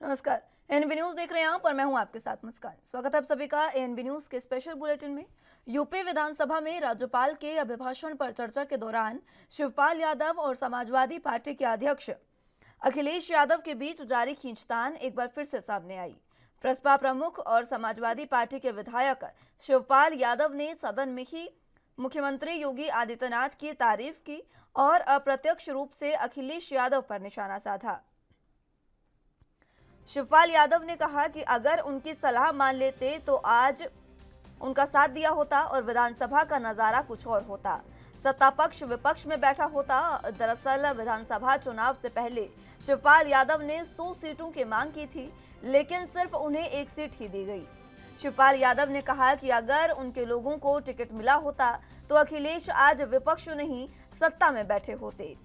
नमस्कार। ANB news देख रहे हैं आप और मैं हूं आपके साथ मुस्कान। स्वागत है आप सभी का एएनबी न्यूज के स्पेशल बुलेटिन में। यूपी विधानसभा में राज्यपाल के अभिभाषण पर चर्चा के दौरान शिवपाल यादव और समाजवादी पार्टी के अध्यक्ष अखिलेश यादव के बीच जारी खींचतान एक बार फिर से सामने आई। प्रसपा प्रमुख और समाजवादी पार्टी के विधायक शिवपाल यादव ने सदन में ही मुख्यमंत्री योगी आदित्यनाथ की तारीफ की और अप्रत्यक्ष रूप से अखिलेश यादव पर निशाना साधा। शिवपाल यादव ने कहा कि अगर उनकी सलाह मान लेते तो आज उनका साथ दिया होता और विधानसभा का नजारा कुछ और होता। सत्ता पक्ष विपक्ष में बैठा होता। दरअसल विधानसभा चुनाव से पहले शिवपाल यादव ने 100 सीटों की मांग की थी, लेकिन सिर्फ उन्हें 1 सीट ही दी गई। शिवपाल यादव ने कहा कि अगर उनके लोगों को टिकट मिला होता तो अखिलेश आज विपक्ष नहीं सत्ता में बैठे होते।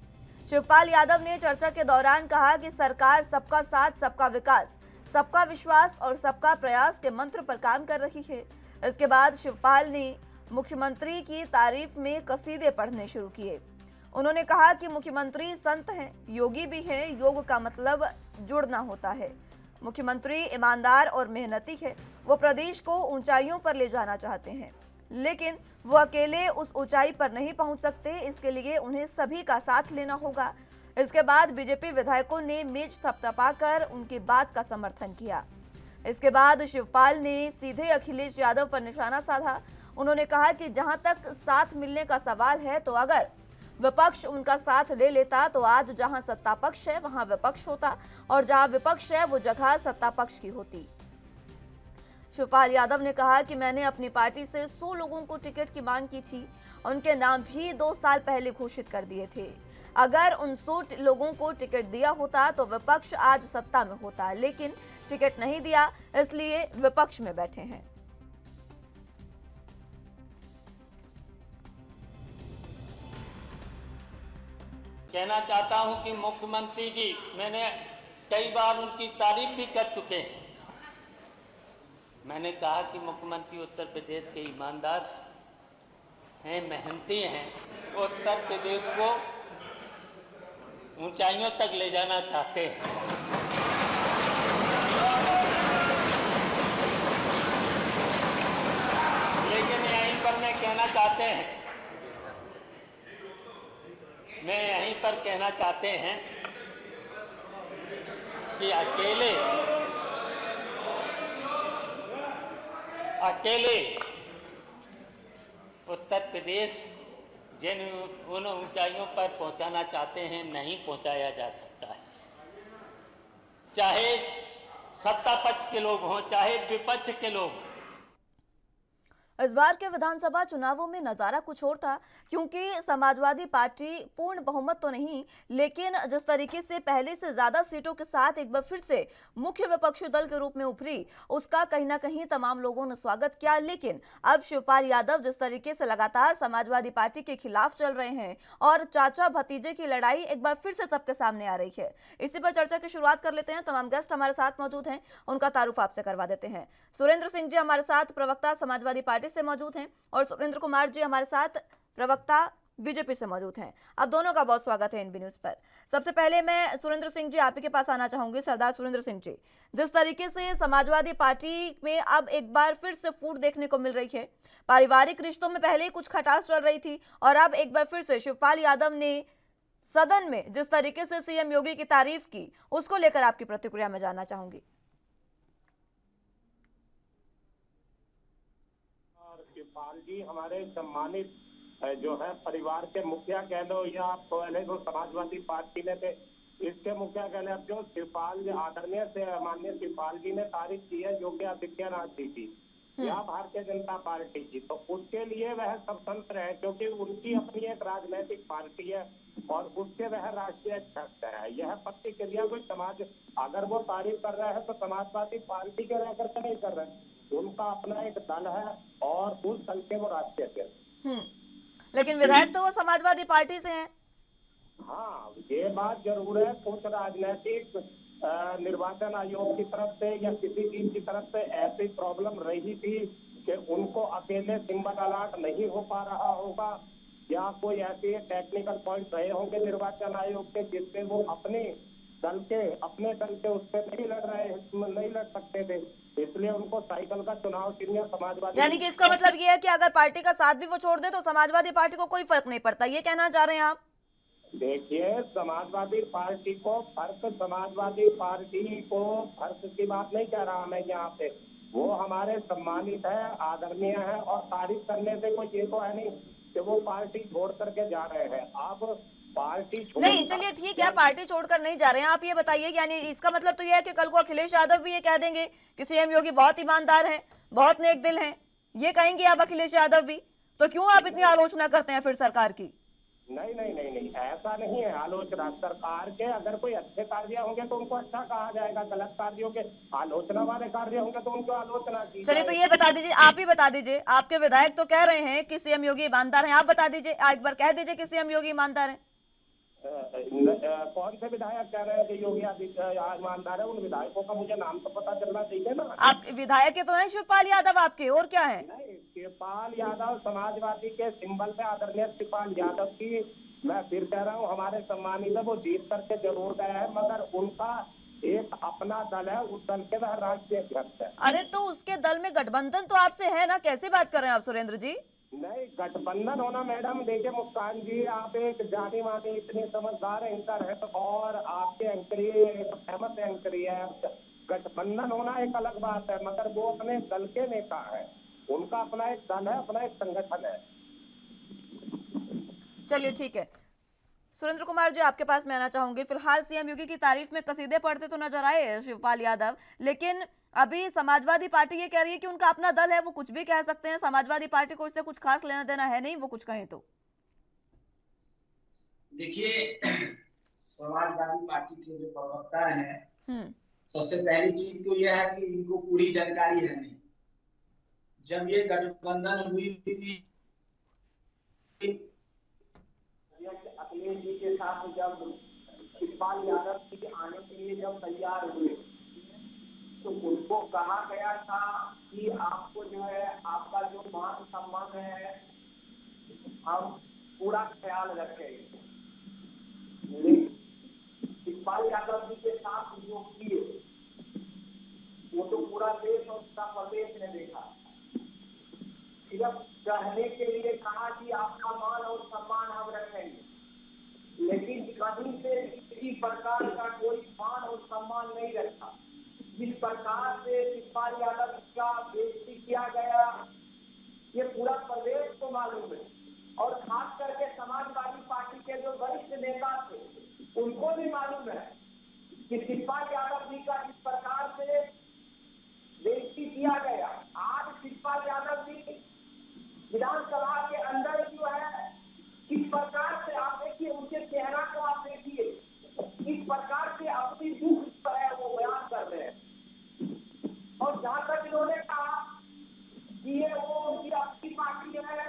शिवपाल यादव ने चर्चा के दौरान कहा कि सरकार सबका साथ, सबका विकास, सबका विश्वास और सबका प्रयास के मंत्र पर काम कर रही है। इसके बाद शिवपाल ने मुख्यमंत्री की तारीफ में कसीदे पढ़ने शुरू किए। उन्होंने कहा कि मुख्यमंत्री संत हैं, योगी भी हैं। योग का मतलब जुड़ना होता है। मुख्यमंत्री ईमानदार और मेहनती है। वो प्रदेश को ऊंचाइयों पर ले जाना चाहते हैं, लेकिन वो अकेले उस ऊंचाई पर नहीं पहुंच सकते। इसके लिए उन्हें सभी का साथ लेना होगा। इसके बाद बीजेपी विधायकों ने मेज थपथपाकर उनकी बात का समर्थन किया। इसके बाद शिवपाल ने सीधे अखिलेश यादव पर निशाना साधा। उन्होंने कहा कि जहां तक साथ मिलने का सवाल है तो अगर विपक्ष उनका साथ ले लेता तो आज जहां सत्ता पक्ष है वहां विपक्ष होता और जहां विपक्ष है वो जगह सत्ता पक्ष की होती। शिवपाल यादव ने कहा कि मैंने अपनी पार्टी से 100 लोगों को टिकट की मांग की थी। उनके नाम भी 2 साल पहले घोषित कर दिए थे। अगर उन 100 लोगों को टिकट दिया होता तो विपक्ष आज सत्ता में होता, लेकिन टिकट नहीं दिया, इसलिए विपक्ष में बैठे हैं। कहना चाहता हूं कि मुख्यमंत्री जी, मैंने कई बार उनकी तारीफ भी कर चुके हैं। मैंने कहा कि मुख्यमंत्री उत्तर प्रदेश के ईमानदार हैं, मेहनती हैं, उत्तर प्रदेश को ऊंचाइयों तक ले जाना चाहते हैं। लेकिन यहीं पर कहना चाहते हैं कि अकेले उत्तर प्रदेश जिन उन ऊंचाइयों पर पहुंचाना चाहते हैं नहीं पहुंचाया जा सकता है। चाहे सत्ता पक्ष के लोग हों, चाहे विपक्ष के लोग। इस बार के विधानसभा चुनावों में नजारा कुछ और था, क्योंकि समाजवादी पार्टी पूर्ण बहुमत तो नहीं, लेकिन जिस तरीके से पहले से ज्यादा सीटों के साथ एक बार फिर से मुख्य विपक्षी दल के रूप में उभरी, उसका कहीं ना कहीं तमाम लोगों ने स्वागत किया। लेकिन अब शिवपाल यादव जिस तरीके से लगातार समाजवादी पार्टी के खिलाफ चल रहे हैं और चाचा भतीजे की लड़ाई एक बार फिर से सबके सामने आ रही है। इसी पर चर्चा की शुरुआत कर लेते हैं। तमाम गेस्ट हमारे साथ मौजूद हैं, उनका तारुफ आपसे करवा देते हैं। सुरेंद्र सिंह जी हमारे साथ, प्रवक्ता समाजवादी पार्टी से मौजूद हैं, और सुरेंद्र कुमार जी हमारे साथ, प्रवक्ता बीजेपी से मौजूद हैं। आप दोनों का बहुत स्वागत है एएनबी न्यूज पर। सबसे पहले मैं सुरेंद्र सिंह जी आप ही के पास आना चाहूंगी। सरदार सुरेंद्र सिंह जी, जिस तरीके से समाजवादी पार्टी में अब एक बार फिर से फूट देखने को मिल रही है, पारिवारिक रिश्तों में पहले ही कुछ खटास चल रही थी और अब एक बार फिर से शिवपाल यादव ने सदन में जिस तरीके से सीएम योगी की तारीफ की, उसको लेकर आपकी प्रतिक्रिया में जानना चाहूंगी। शिवपाल जी हमारे सम्मानित जो है परिवार के मुखिया कह लो या पहले तो समाजवादी पार्टी में थे, इसके मुखिया कह लो। अब जो शिवपाल आदरणीय से माननीय शिवपाल जी ने तारीफ की है योगी आदित्यनाथ जी की या भारतीय जनता पार्टी की, तो उसके लिए वह स्वतंत्र है, क्योंकि उनकी अपनी एक राजनीतिक पार्टी है और उसके वह राष्ट्रीय अध्यक्ष है। यह प्रतिक्रिया कोई समाज अगर वो तारीफ कर रहा है तो समाजवादी पार्टी के रहकर के नहीं कर रहे, उनका अपना एक दल है और उस दल के वो राष्ट्रीय अध्यक्ष। लेकिन विधायक तो वो समाजवादी पार्टी से हैं। हाँ, ये बात जरूर है। कुछ राजनीतिक निर्वाचन आयोग की तरफ से या किसी चीज की तरफ से ऐसी प्रॉब्लम रही थी कि उनको अकेले सिंबल अलाट नहीं हो पा रहा होगा, या कोई ऐसे टेक्निकल पॉइंट रहे होंगे निर्वाचन आयोग के जिससे वो अपनी दल के अपने दल के उससे नहीं लड़ सकते थे, इसलिए उनको साइकिल का चुनाव चिन्ह समाजवादी। यानी कि इसका मतलब ये है कि अगर पार्टी का साथ भी वो छोड़ दे तो समाजवादी पार्टी को कोई फर्क नहीं पड़ता, ये कहना चाह रहे हैं आप? देखिए, समाजवादी पार्टी को फर्क की बात नहीं कह रहा मैं यहाँ पे। वो हमारे सम्मानित है, आदरणीय है, और तारीफ करने से कोई ये तो है नहीं कि वो पार्टी छोड़ करके जा रहे हैं। आप पार्टी छोड़ नहीं, चलिए ठीक है, पार्टी छोड़कर नहीं जा रहे हैं। आप ये बताइए, यानी इसका मतलब तो ये है कि कल को अखिलेश यादव भी ये कह देंगे कि सीएम योगी बहुत ईमानदार हैं, बहुत नेक दिल हैं, ये कहेंगे आप अखिलेश यादव भी, तो क्यों आप इतनी आलोचना करते हैं फिर सरकार की? नहीं, ऐसा नहीं है आलोचना सरकार के। अगर कोई अच्छे कार्य होंगे तो उनको अच्छा कहा जाएगा, गलत कार्यों के आलोचना वाले कार्य होंगे तो उनको आलोचना की चलिए, तो ये बता दीजिए, आप ही बता दीजिए, आपके विधायक तो कह रहे हैं कि सीएम योगी ईमानदार हैं, आप बता दीजिए, एक बार कह दीजिए कि सीएम योगी ईमानदार हैं। कौन से विधायक कह रहे हैं कि योगी आदित्यनाथ ईमानदार है? उन विधायकों का मुझे नाम तो पता चलना चाहिए ना। आप विधायक के तो हैं शिवपाल यादव आपके, और क्या है? नहीं, शिवपाल यादव समाजवादी के सिंबल पे आदरणीय शिवपाल यादव की, मैं फिर कह रहा हूँ, हमारे सम्मानित है, वो जीत करके जरूर गए हैं, मगर उनका एक अपना दल है, उस दल के वह राष्ट्रीय अध्यक्ष है। अरे तो उसके दल में गठबंधन तो आपसे है ना, कैसे बात कर रहे हैं आप सुरेंद्र जी? नहीं, गठबंधन होना मैडम, देखिए मुस्कान जी, आप एक जानी मानी इतनी समझदार एंकर है और आपके एंकरी फेमस एंकरी है। गठबंधन होना एक अलग बात है, मगर वो अपने दल के नेता है, उनका अपना एक दल है, अपना एक संगठन है। चलिए ठीक है, सुरेंद्र कुमार जी आपके पास मैं आना चाहूंगी। फिलहाल सीएम योगी की तारीफ में कसीदे पढ़ते तो नजर आए शिवपाल यादव, लेकिन अभी समाजवादी पार्टी ये कह रही है कि उनका अपना दल है, वो कुछ भी कह सकते हैं, समाजवादी पार्टी को इससे कुछ खास लेना देना है नहीं, वो कुछ कहें तो। देखिए, समाजवादी पार्टी के जो प्रवक्ता हैं, सबसे पहली चीज तो यह है कि इनको पूरी जानकारी है नहीं। जब ये गठबंधन हुई थी अखिलेश जी के साथ, जब शिवपाल यादव जी आने के लिए जब तैयार हुए तो उनको कहा गया था कि आपको जो है, आपका जो मान सम्मान है हम पूरा ख्याल रखेंगे। शिवपाल यादव जी के साथ जो किए वो तो पूरा देश और पूरा प्रदेश ने देखा। सिर्फ कहने के लिए कहा कि आपका मान और सम्मान हम रखेंगे, लेकिन कहीं से किसी प्रकार का कोई मान और सम्मान नहीं रखा। जिस प्रकार से शिवपाल यादव का बेइज्जती किया गया, ये पूरा प्रदेश को मालूम है, और खास करके समाजवादी पार्टी के जो वरिष्ठ नेता थे उनको भी मालूम है कि शिवपाल यादव जी का जिस प्रकार से बेइज्जती किया गया। आज शिवपाल यादव जी विधानसभा के अंदर जो है, किस प्रकार से, आप देखिए उनके चेहरा को, आप देखिए किस प्रकार से अपनी दुख पर है वो बयान कर रहे हैं। और जहां तक इन्होंने कहा कि ये वो उनकी अपनी पार्टी है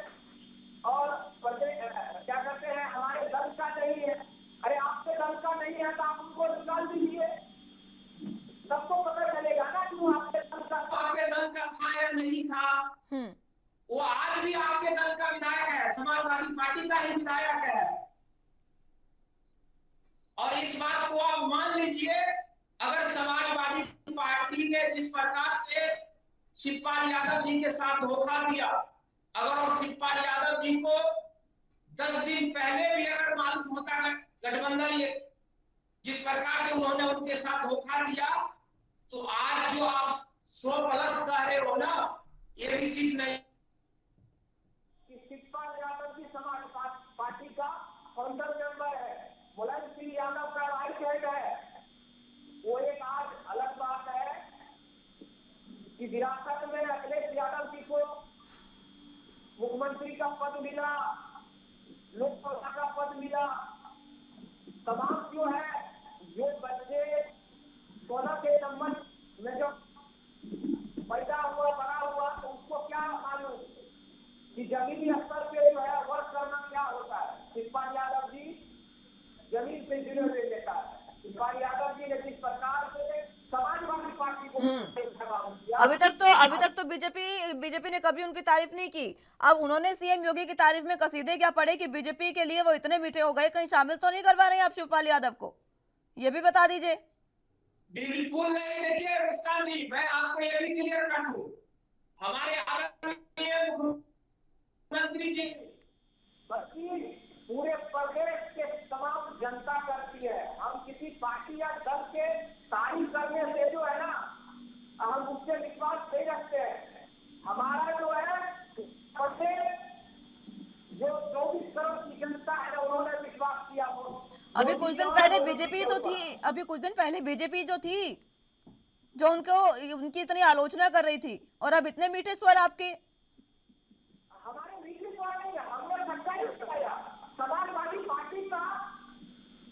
और क्या कहते हैं हमारे दल का नहीं है। अरे आपके दल का नहीं है तो आप उनको निकाल दीजिए, सबको पता चलेगा ना कि वो आपके दल का था या नहीं था। वो आज भी आपके दल का विधायक है, समाजवादी पार्टी का ही विधायक है। और इस बात को आप मान लीजिए, अगर समाजवादी पार्टी ने जिस प्रकार से शिवपाल यादव जी के साथ धोखा दिया, अगर शिवपाल यादव जी को 10 दिन पहले भी अगर मालूम होता है गठबंधन जिस प्रकार से उन्होंने उनके साथ धोखा दिया, तो आज जो आप 100+ कह रहे हो ना, ये भी सीट नहीं। शिवपाल यादव जी समाज पार्टी का फाउंडर मेंबर है, मुलायम सिंह यादव का राइट हैंड है। वो एक आज अलग बात है कि विरासत में अखिलेश यादव जी को मुख्यमंत्री का पद मिला, लोकसभा का पद मिला। तमाम जो है, जो बच्चे 16 के नंबर में जो पैदा हुआ, बड़ा हुआ, तो उसको क्या मालूम कि जमीनी स्तर पे जो है वर्क करना क्या होता है। शिवपाल यादव जी जमीन पे जिले ले लेता है। शिवपाल यादव जी ने जिस प्रकार से समाजवादी पार्टी को अभी तक तो बीजेपी ने कभी उनकी तारीफ नहीं की। अब उन्होंने सीएम योगी की तारीफ में कसीदे क्या पढ़े कि बीजेपी के लिए वो इतने मीठे हो गए, कहीं शामिल तो नहीं करवा रहे हैं आप शिवपाल यादव को? ये भी बता दीजिए। बिल्कुल नहीं। देखिए मुस्कान जी, मैं आपको ये भी क्लियर कर दूं, हमारे आदरणीय मुख्यमंत्री जी पूरे प्रदेश के तमाम जनता करती है। हम किसी पार्टी या दल के तारीफ करने से जो है ना, हम उससे विश्वास नहीं रखते हैं। हमारा जो है प्रदेश जो 24 करोड़ की जनता है उन्होंने विश्वास किया। अभी कुछ दिन पहले बीजेपी तो थी, अभी कुछ दिन पहले बीजेपी जो थी, जो उनकी इतनी आलोचना कर रही थी, और अब इतने मीठे स्वर आपके। हमारे मीठे स्वर नहीं है, हमने सच्चाई बताया। समाजवादी पार्टी का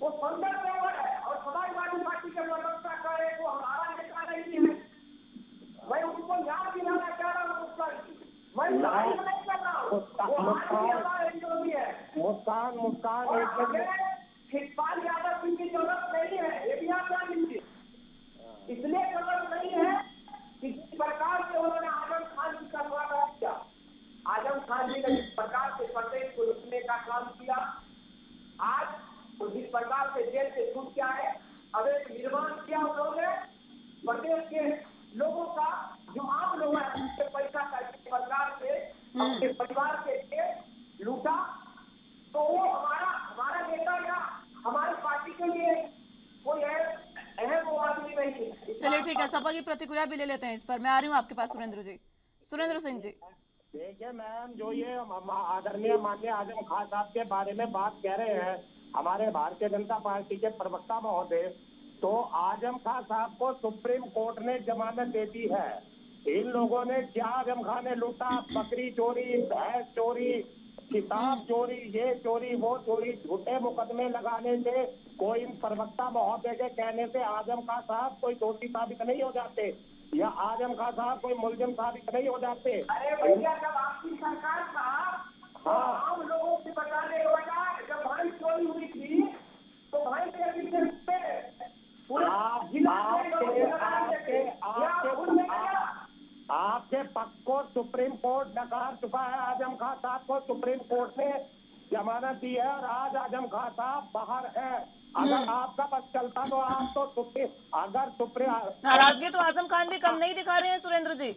वो सुंदर व्यवहार है, और समाजवादी पार्टी के प्रवक्ता करे वो हमारा नेता नहीं है। मैं उनको याद दिलाना चाह रहा हूँ, मैं तारीफ नहीं कर रहा हूँ, वो हमारे विरोधी है। मुस्कान शिवपाल यादव की जरूरत नहीं है, ये भी आप जान लीजिए। इसलिए जरूरत नहीं है कि जिस प्रकार से उन्होंने आजम खान जी का स्वागत किया, आजम खान जी ने जिस प्रकार से प्रदेश को लूटने का काम किया, आज जिस प्रकार से जेल से छूट के आए, अवैध निर्माण किया उन्होंने, प्रदेश के लोगों का जो आम लोग हैं उनसे पैसा का जिस प्रकार से अपने परिवार के लिए लूटा, तो वो हमारा नेता या हमारी पार्टी के लिए कोई अहम वो आदमी नहीं है। चलिए ठीक है, सपा की प्रतिक्रिया भी ले लेते हैं इस पर। मैं आ रही हूँ आपके पास सुरेंद्र सिंह जी। देखिए मैम, जो ये आदरणीय माननीय आजम खान साहब के बारे में बात कह रहे हैं हमारे भारतीय जनता पार्टी के प्रवक्ता महोदय, तो आजम खान साहब को सुप्रीम कोर्ट ने जमानत दे दी है। इन लोगों ने क्या आजम खान ने लूटा? बकरी चोरी, भैंस चोरी, किताब चोरी, ये चोरी, वो चोरी, झूठे मुकदमे लगाने से, कोई प्रवक्ता महोदय के कहने से आजम खान साहब कोई दोषी साबित नहीं हो जाते, या आजम खान साहब कोई मुलजिम साबित नहीं हो जाते। अरे भैया, जब आपकी सरकार साहब आम लोगों से बचाने के बजाय जब भाई चोरी हुई थी तो भाई आपके पक्ष को सुप्रीम कोर्ट नकार चुका है। आजम खान साहब को सुप्रीम कोर्ट ने जमानत दी है और आज आजम खान साहब बाहर है। अगर आपका पक्ष चलता तो आप तो सुप्रीम नाराजगी तो आजम खान भी कम नहीं दिखा रहे हैं सुरेंद्र जी।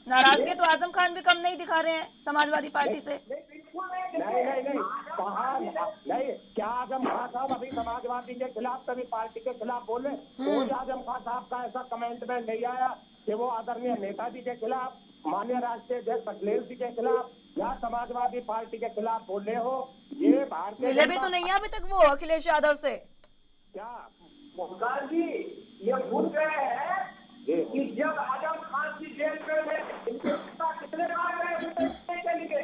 नाराजगी तो आजम खान भी कम नहीं दिखा रहे हैं समाजवादी पार्टी से। नहीं कहा नहीं। क्या आजम खान साहब अभी समाजवादी के खिलाफ कभी पार्टी के खिलाफ बोले? रोज आजम खान साहब का ऐसा कमेंटमेंट नहीं आया कि वो आदरणीय नेताजी के खिलाफ, माननीय राष्ट्रीय अध्यक्ष अखिलेश जी के खिलाफ या समाजवादी पार्टी के खिलाफ बोले हो। ये भारतीय मिले भी तो नहीं अभी तक वो अखिलेश यादव से। क्या मुस्कान जी ये भूल गए हैं कि जब आजम खान जी जेल में थे कितने बार गए के लिए?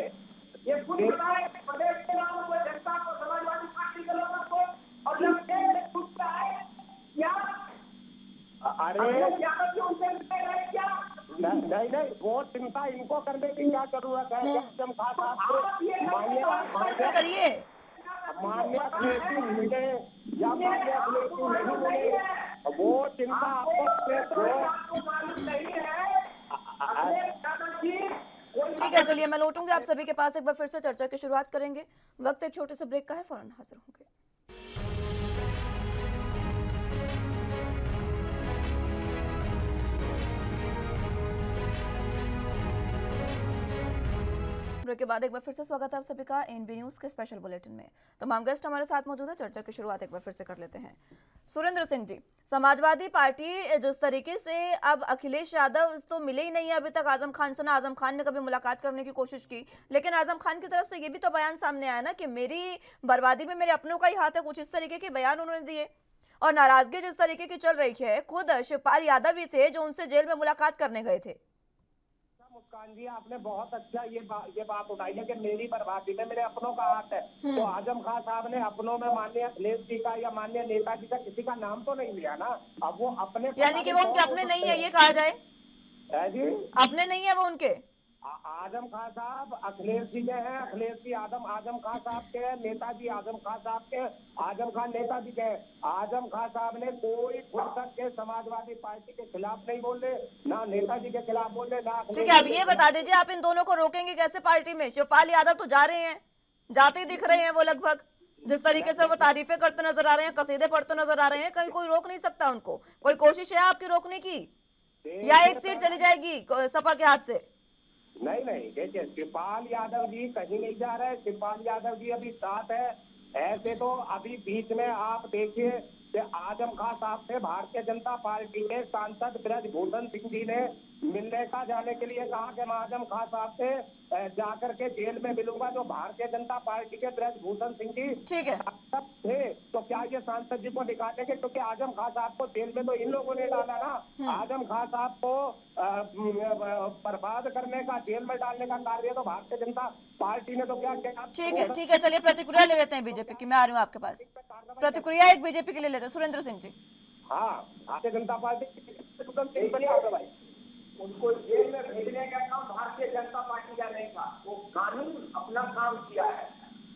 ये खुद बताए प्रदेश के लोगों को, जनता को, समाजवादी पार्टी के लोगों को, और जब जेल से छूटता है क्या नहीं, वो चिंता इनको करने की क्या जरूरत है? आजम खान साहब करिए मान्य अखिलेश मिले या मान्य अखिलेश नहीं मिले, वो चिंता आपको मालूम नहीं है। ठीक है, चलिए मैं लौटूंगी आप सभी के पास। एक बार फिर से चर्चा की शुरुआत करेंगे। वक्त एक छोटे से ब्रेक का है, फौरन हाजिर होंगे। ब्रेक के बाद एक बार फिर से स्वागत है आप सभी का एनबी न्यूज के स्पेशल बुलेटिन में। तमाम गेस्ट हमारे साथ मौजूद है। चर्चा की शुरुआत एक बार फिर से कर लेते हैं। सुरेंद्र सिंह जी, समाजवादी पार्टी जिस तरीके से अब अखिलेश यादव तो मिले ही नहीं है अभी तक आजम खान से, ना आजम खान ने कभी मुलाकात करने की कोशिश की, लेकिन आजम खान की तरफ से ये भी तो बयान सामने आया ना कि मेरी बर्बादी में मेरे अपनों का ही हाथ है, कुछ इस तरीके के बयान उन्होंने दिए। और नाराजगी जिस तरीके की चल रही है, खुद शिवपाल यादव ही थे जो उनसे जेल में मुलाकात करने गए थे। मुस्कान जी, आपने बहुत अच्छा ये बात उठाई है कि मेरी बर्बादी में मेरे अपनों का हाथ है। तो आजम खान साहब ने अपनों में माननीय अखिलेश जी का या माननीय नेताजी का किसी का नाम तो नहीं लिया ना। अब वो अपने, यानी कि वो उनके अपने नहीं है, ये कहा जाए जी अपने नहीं है वो उनके। आजम खान साहब अखिलेश जी के हैं, अखिलेश जी आजम खान साहब के हैं, नेताजी आजम खान साहब के, आजम खान नेताजी के। आजम खान साहब ने कोई फुर्सत के समाजवादी पार्टी के खिलाफ नहीं बोले, ना नेताजी के खिलाफ बोले, ना। ठीक है, अब ये बता दीजिए आप इन दोनों को रोकेंगे कैसे पार्टी में? शिवपाल यादव तो जा रहे हैं, जाते ही दिख रहे हैं वो लगभग। जिस तरीके से वो तारीफें करते नजर आ रहे हैं, कसीदे पढ़ते नजर आ रहे हैं, कहीं कोई रोक नहीं सकता उनको? कोई कोशिश है आपकी रोकने की, या एक सीट चली जाएगी सपा के हाथ से? नहीं नहीं, देखिए शिवपाल यादव जी कहीं नहीं जा रहे। शिवपाल यादव जी अभी साथ है। ऐसे तो अभी बीच में आप देखिए कि आजम खां साहब से भारतीय जनता पार्टी के सांसद ब्रजभूषण सिंह जी ने मिलने का जाने के लिए कहा कि मैं आजम खां साहब से जाकर के जेल में मिलूंगा। जो भारतीय जनता पार्टी के ब्रजभूषण सिंह जी ठीक है, थे, तो क्या ये सांसद जी को निकालेंगे? क्योंकि आजम खां साहब को जेल में तो इन लोगों ने डाला ना। आजम खां साहब को बर्बाद करने का, जेल में डालने का कार्य तो भारतीय जनता पार्टी ने तो क्या किया। ठीक है, चलिए प्रतिक्रिया ले लेते हैं बीजेपी की। मैं आ रही हूँ आपके पास, प्रतिक्रिया एक बीजेपी के लिए लेते हैं। सुरेंद्र सिंह जी। हाँ, भारतीय जनता पार्टी भाई, उनको जेल में भेजने का काम भारतीय जनता पार्टी का नहीं था। वो कानून अपना काम किया है।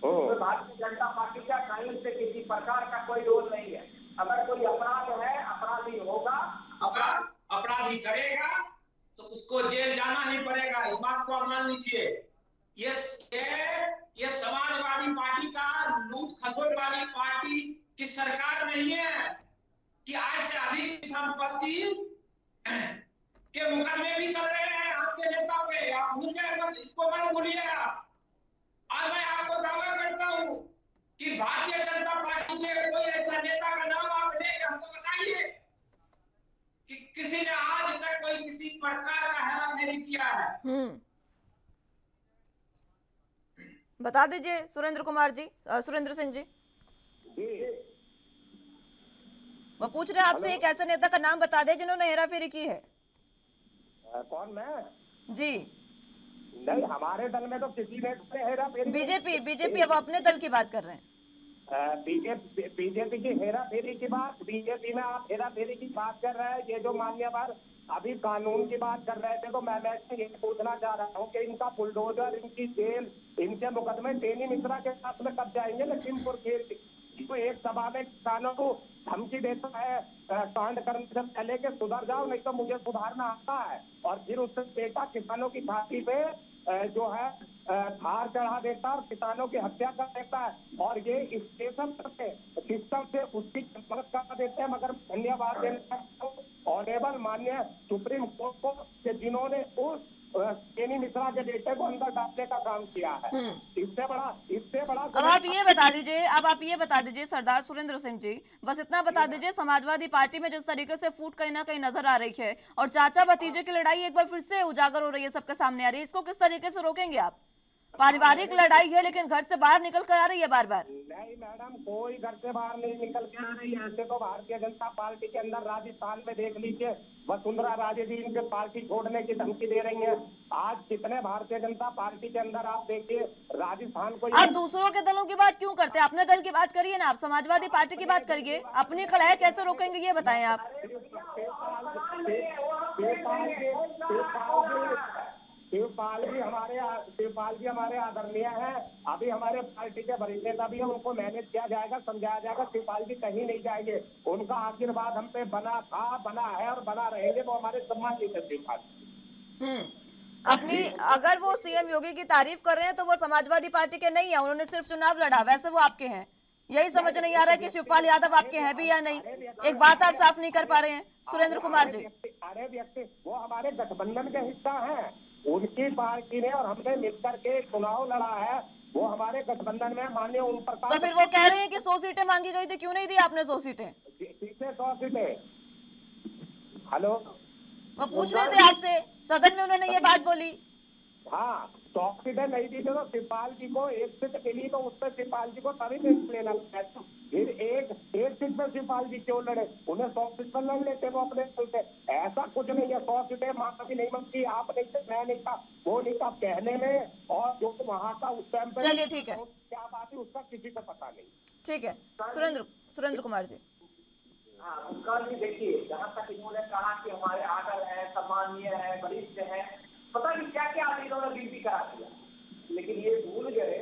तो भारतीय जनता पार्टी का कानून से किसी प्रकार का कोई रोल नहीं है। अगर कोई अपराध है, अपराधी होगा, अपराधी करेगा तो उसको जेल जाना ही पड़ेगा। इस बात को आप मान लीजिए। ये समाजवादी पार्टी का लूट खसोट वाली पार्टी की सरकार नहीं है कि आज से अधिक संपत्ति के मुकदमे भी चल रहे हैं आपके नेता पे। आप भूल गए मत, इसको मत भूलिए आप। और मैं आपको दावा करता हूं कि भारतीय जनता पार्टी के कोई ऐसा नेता का नाम आप लेकर हमको बताइए कि किसी ने आज तक कोई किसी प्रकार का हेराफेरी किया है। बता दीजिए सुरेंद्र सिंह जी। वो पूछ रहे हैं आपसे, एक ऐसे नेता का नाम बता दे जिन्होंने हेराफेरी की है। कौन? मैं जी नहीं, हमारे दल में तो किसी ने हेराफेरी। बीजेपी अब अपने दल की बात कर रहे हैं। बीजेपी की हेराफेरी की बात, बीजेपी में आप हेराफेरी की बात कर रहे हैं। ये जो मान्यवर अभी कानून की बात कर रहे थे, तो मैं ये पूछना चाह रहा हूँ कि इनका बुलडोजर, इनकी जेल, इनके मुकदमे टेनी मिश्रा के साथ में कब जाएंगे? लखीमपुर खेल तो एक सभा में किसानों को धमकी देता है कांड करने से पहले के सुधर जाओ, नहीं तो मुझे सुधारना आता है। और फिर उससे बेटा किसानों की छाती पे जो है धार चढ़ा देता है और किसानों की हत्या कर देता है। और ये स्टेशन सिस्टम से उसकी मदद कर देते हैं। मगर धन्यवाद देना ऑनेबल माननीय सुप्रीम कोर्ट को कि जिन्होंने उस टेनी मिश्रा के बेटे को अंदर डालने का काम किया है। इससे बड़ा अब आप ये बता दीजिए सरदार सुरेंद्र सिंह जी, बस इतना बता दीजिए, समाजवादी पार्टी में जिस तरीके से फूट कहीं ना कहीं नजर आ रही है और चाचा भतीजे की लड़ाई एक बार फिर से उजागर हो रही है, सबके सामने आ रही है, इसको किस तरीके से रोकेंगे आप? पारिवारिक लड़ाई है लेकिन घर से बाहर निकल कर आ रही है बार बार। नहीं मैडम, कोई घर से बाहर नहीं निकल के आ रही है। ऐसे तो भारतीय जनता पार्टी के अंदर राजस्थान में देख लीजिए, वसुंधरा राजे जी इनके पार्टी छोड़ने की धमकी दे रही हैं। आज कितने भारतीय जनता पार्टी के अंदर आप देखिए राजस्थान को। आप दूसरों के दलों की बात क्यों करते हैं? अपने दल की बात करिए ना, आप समाजवादी पार्टी की बात करिए। अपनी कलह कैसे रोकेंगे ये बताएं आप। शिवपाल जी हमारे आदरणीय हैं। अभी हमारे पार्टी के वरिष्ठ नेता भी हैं, उनको मैनेज किया जाएगा, समझाया जाएगा। शिवपाल जी कहीं नहीं जाएंगे। उनका आशीर्वाद हम पे बना था, बना है और बना रहेंगे। वो हमारे सम्मानित है शिवपाल। अपनी अगर वो सीएम योगी की तारीफ कर रहे हैं तो वो समाजवादी पार्टी के नहीं है, उन्होंने सिर्फ चुनाव लड़ा, वैसे वो आपके हैं। यही समझ नहीं आ रहा है कि शिवपाल यादव आपके हैं भी या नहीं। एक बात आप साफ नहीं कर पा रहे हैं सुरेंद्र कुमार जी। अरे व्यक्ति वो हमारे गठबंधन के हिस्सा हैं, उनकी पार्टी ने और हमने मिलकर के चुनाव लड़ा है। वो हमारे गठबंधन में माननीय ओम प्रकाश। तो फिर वो कह रहे हैं कि 100 सीटें मांगी गई थी, क्यों नहीं दी आपने 100 सीटें? 100 सीटें। हेलो, वो पूछ रहे थे आपसे, सदन में उन्होंने ये बात बोली। हाँ, 100 सीटें नहीं दी तो शिवपाल जी को एक सीट मिली, तो उस पर शिवपाल जी को तभी लेना। फिर एक सीट पर शिवपाल जी क्यों लड़े? उन्हें 100 सीट पर लड़ लेते वो अपने चलते। ऐसा कुछ नहीं है। 100 सीटें मांगा भी नहीं मांगी, आप नहीं थे, मैं नहीं था, वो नहीं था कहने में। और जो वहाँ का उस टाइम पे चलिए ठीक है, क्या बात है उसका किसी को पता नहीं। ठीक है सुरेंद्र कुमार जी। हाँ, मुस्कान जी देखिए, जहाँ तक इन्होंने कहा कि हमारे आदर है, सम्मानीय है, वरिष्ठ है, पता नहीं क्या क्या इन्होंने गिनती करा दिया। लेकिन ये भूल गए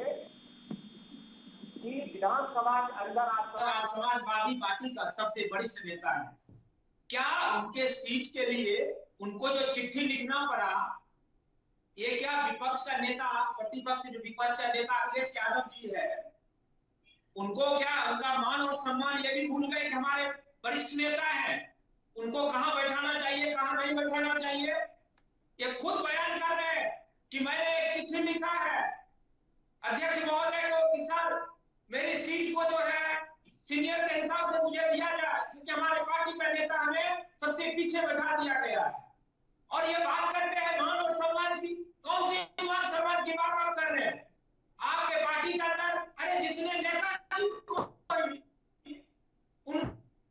कि विधानसभा के अंदर समाजवादी पार्टी का सबसे वरिष्ठ नेता है। क्या उनके सीट के लिए उनको जो चिट्ठी लिखना पड़ा, ये क्या विपक्ष का नेता, प्रतिपक्ष जो विपक्ष का नेता अखिलेश यादव जी है, उनको क्या, उनका मान और सम्मान ये भी भूल गए कि हमारे वरिष्ठ नेता हैं, उनको कहां बैठाना चाहिए, कहां नहीं बैठाना चाहिए। ये खुद बयान कर रहे हैं कि मैंने एक चिट्ठी लिखा है अध्यक्ष महोदय को कि सर मेरी सीट को जो है सीनियर के हिसाब से मुझे दिया जाए, क्योंकि हमारे पार्टी का नेता हमें सबसे पीछे बैठा दिया गया है। और ये बात करते हैं मान और सम्मान की। कौन सी मान सम्मान की बात आप कर रहे हैं? आपके पार्टी के अंदर, अरे जिसने नेताजी को उन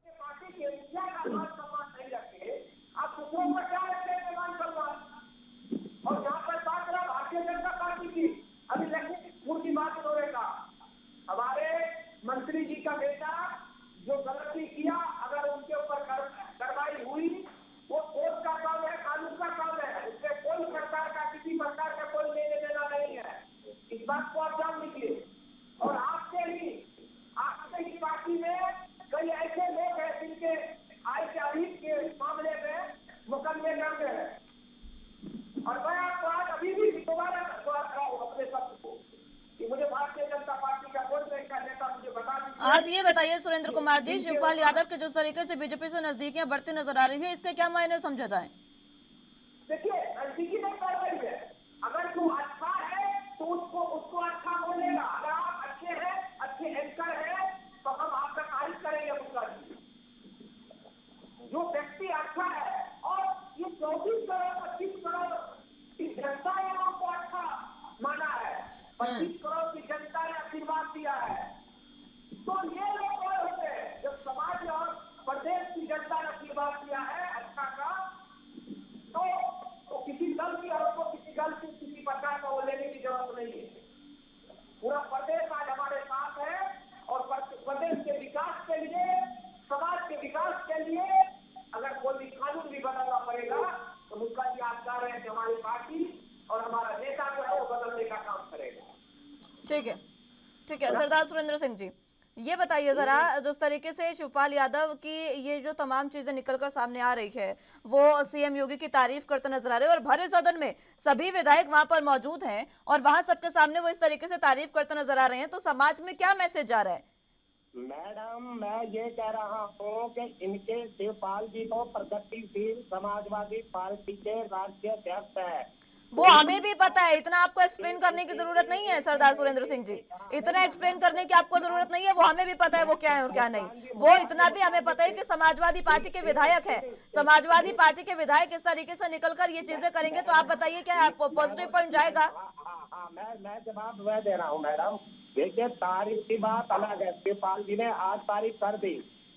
पार्टी के मुखिया का मान सम्मान नहीं रखे, आप दूसरों को क्या रखेंगे मान सम्मान? और यहाँ पर बात करा भारतीय जनता पार्टी की, अभी लखीमपुर की बात उन्होंने कहा, हमारे मंत्री जी का बेटा जो गलती किया, अगर उनके ऊपर कार्रवाई हुई, वो कोर्ट का काम है, कानून का काम है, उसमें कोई सरकार का, किसी प्रकार का कोई लेने देना नहीं है। इस बात को आप जान लीजिए। और आपके ही पार्टी में कई ऐसे लोग हैं जिनके आय के अहित के मामले में मुकदमे लड़ रहे हैं। और मैं आपको आज अभी भी दोबारा रहा हूँ अपने शब्द को कि मुझे भारतीय जनता पार्टी का कोई नहीं का नेता मुझे बता दीजिए। आप ये बताइए सुरेंद्र कुमार जी, शिवपाल यादव के जिस तरीके से बीजेपी से नजदीकियां बढ़ती नजर आ रही है, इसके क्या मायने समझा जाए? देखिए, नजदीकी नहीं कर रही है। अगर तू अच्छा है तो उसको अच्छा बोलेगा। अगर आप अच्छे हैं, अच्छे एंकर हैं, तो हम आपका तारीफ करेंगे। मुद्दा जो व्यक्ति अच्छा है, और ये 24 करोड़ 25 करोड़ की जनता ने आपको अच्छा माना है, 25 करोड़ की जनता ने आशीर्वाद दिया है, तो ये लोग और होते हैं जब समाज और प्रदेश की जनता ने आशीर्वाद दिया है अच्छा का, तो किसी दल की और को किसी दल की किसी प्रकार का वो लेने की जरूरत नहीं है। पूरा प्रदेश आज हमारे साथ है, और प्रदेश के विकास के लिए, समाज के विकास के लिए अगर कोई भी कानून भी बदलना पड़ेगा तो मुद्दा ये आप कह रहे हैं कि हमारी पार्टी और हमारा नेता जो है वो बदलने का काम करेगा। ठीक है, ठीक है। सरदार सुरेंद्र सिंह जी, ये बताइए जरा, जिस तरीके से शिवपाल यादव की ये जो तमाम चीजें निकलकर सामने आ रही है, वो सीएम योगी की तारीफ करते नजर आ रहे हैं, और भरे सदन में सभी विधायक वहां पर मौजूद हैं और वहां सबके सामने वो इस तरीके से तारीफ करते नजर आ रहे हैं, तो समाज में क्या मैसेज जा रहा है? मैडम, मैं ये कह रहा हूँ कि इनके शिवपाल जी तो प्रगतिशील समाजवादी पार्टी के राष्ट्रीय अध्यक्ष है। वो हमें भी पता है, इतना आपको एक्सप्लेन करने की जरूरत नहीं है सरदार सुरेंद्र सिंह जी, इतना एक्सप्लेन करने की आपको जरूरत नहीं है। वो हमें भी पता है वो क्या है और क्या नहीं। वो इतना भी हमें पता है कि समाजवादी पार्टी के विधायक है, समाजवादी पार्टी के विधायक इस तरीके से निकलकर ये चीजें करेंगे तो आप बताइए क्या पॉजिटिव पॉइंट जाएगा? हाँ, मैं जवाब मैं दे रहा हूँ मैडम। देखिए, तारीफ की बात अलग है, शिवपाल जी ने आज तारीफ कर दी,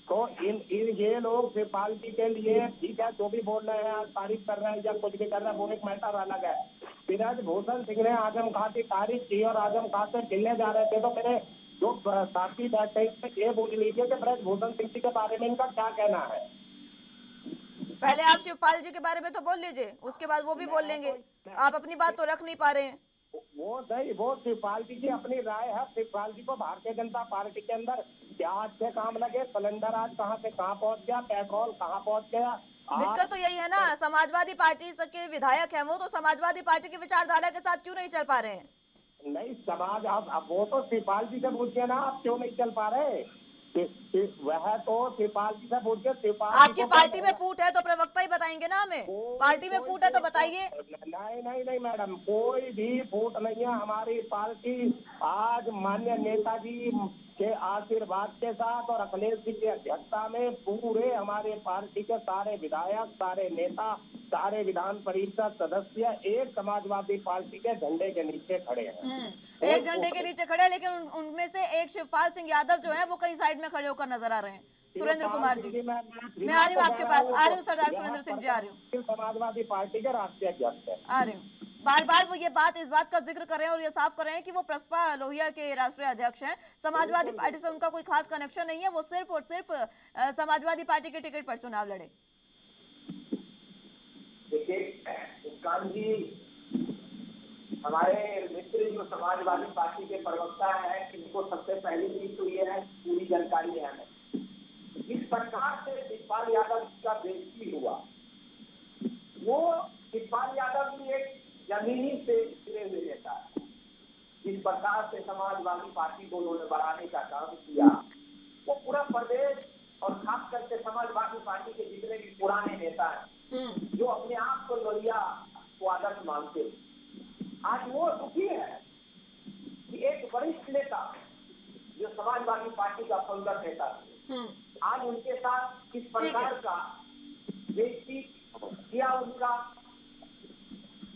तो इन ये लोग शिवपाल जी के लिए ठीक है, जो भी बोल रहे हैं, आज तारीफ कर रहे हैं या कुछ भी कर रहे हैं, वो एक मैटर अलग है। ब्रजभूषण सिंह ने आजम खां की तारीफ की और आजम खां से मिलने जा रहे थे, तो मेरे जो साथी बैठे ये पूछ लीजिए कि ब्रजभूषण सिंह जी के बारे में इनका क्या कहना है। पहले आप शिवपाल जी के बारे में तो बोल लीजिए, उसके बाद वो भी बोल लेंगे। आप अपनी बात तो रख नहीं पा रहे हैं। वो नहीं, वो शिवपाल जी की अपनी राय है। शिवपाल जी को भारतीय जनता पार्टी के अंदर क्या अच्छे काम लगे, सिलेंडर आज कहाँ से कहाँ पहुँच गया, पेट्रोल कहाँ पहुँच गया। दिक्कत तो यही है ना, समाजवादी पार्टी के विधायक हैं वो, तो समाजवादी पार्टी की विचारधारा के साथ क्यों नहीं चल पा रहे हैं? नहीं, समाज अब वो तो शिवपाल जी से पूछिए ना, आप क्यों नहीं चल पा रहे? वह तो शिवपाल जी से पूछिए। शिवपाल आपकी पार्टी में फूट है तो प्रवक्ता ही बताएंगे ना हमें। पार्टी में फूट है तो बताइए। नहीं मैडम, कोई भी फूट नहीं है। हमारी पार्टी आज माननीय नेताजी के आशीर्वाद के साथ और अखिलेश जी की अध्यक्षता में पूरे हमारे पार्टी के सारे विधायक, सारे नेता, सारे विधान परिषद सदस्य एक समाजवादी पार्टी के झंडे के नीचे खड़े हैं। एक झंडे के नीचे खड़े, लेकिन उनमें से एक शिवपाल सिंह यादव जो है वो कहीं साइड में खड़े होकर नजर आ रहे हैं। सुरेंद्र कुमार जी, मैं आ रही हूँ आपके पास, आ रही हूँ सरदार सुरेंद्र सिंह जी, आ रही हूँ। समाजवादी पार्टी के राष्ट्रीय अध्यक्ष है, आ रही हूँ। बार बार वो इस बात का जिक्र कर रहे हैं और ये साफ कर रहे हैं कि वो प्रसपा लोहिया के राष्ट्रीय अध्यक्ष हैं। समाजवादी पार्टी से उनका कोई खास कनेक्शन नहीं है, वो सिर्फ और सिर्फ समाजवादी पार्टी के टिकट पर चुनाव लड़े। देखिए मुस्कान जी, हमारे मित्र जो समाजवादी पार्टी के प्रवक्ता हैं, इनको सबसे पहली चीज तो ये है, पूरी जानकारी है हमें। जिस प्रकार से शिवपाल यादव का बेइज्जती हुआ, वो शिवपाल यादव की एक जमीनी से गिरे हुए नेता है। जिस प्रकार से समाजवादी पार्टी को उन्होंने बढ़ाने का काम किया, वो पूरा प्रदेश और खास करके समाजवादी पार्टी के जितने भी पुराने नेता हैं जो अपने आप को लोहिया को आदर्श मानते हैं, आज वो दुखी है कि एक वरिष्ठ नेता जो समाजवादी पार्टी का फंडर नेता आज उनके साथ किस प्रकार का बेइज्जती किया उनका,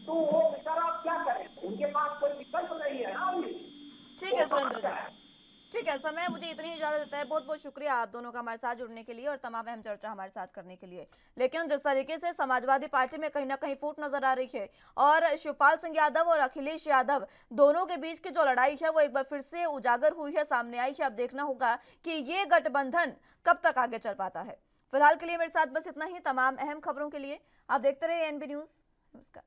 तो वो बेचारा आप क्या करें, उनके पास कोई विकल्प नहीं है ना अभी। ठीक है सुरेंद्र जी, ठीक है, समय मुझे इतनी इजाजत देता है। बहुत बहुत शुक्रिया आप दोनों का हमारे साथ जुड़ने के लिए और तमाम अहम चर्चा हमारे साथ करने के लिए। लेकिन जिस तरीके से समाजवादी पार्टी में कहीं ना कहीं फूट नजर आ रही है और शिवपाल सिंह यादव और अखिलेश यादव दोनों के बीच की जो लड़ाई है वो एक बार फिर से उजागर हुई है, सामने आई है। अब देखना होगा कि ये गठबंधन कब तक आगे चल पाता है। फिलहाल के लिए मेरे साथ बस इतना ही। तमाम अहम खबरों के लिए आप देखते रहिए एनबी न्यूज। नमस्कार।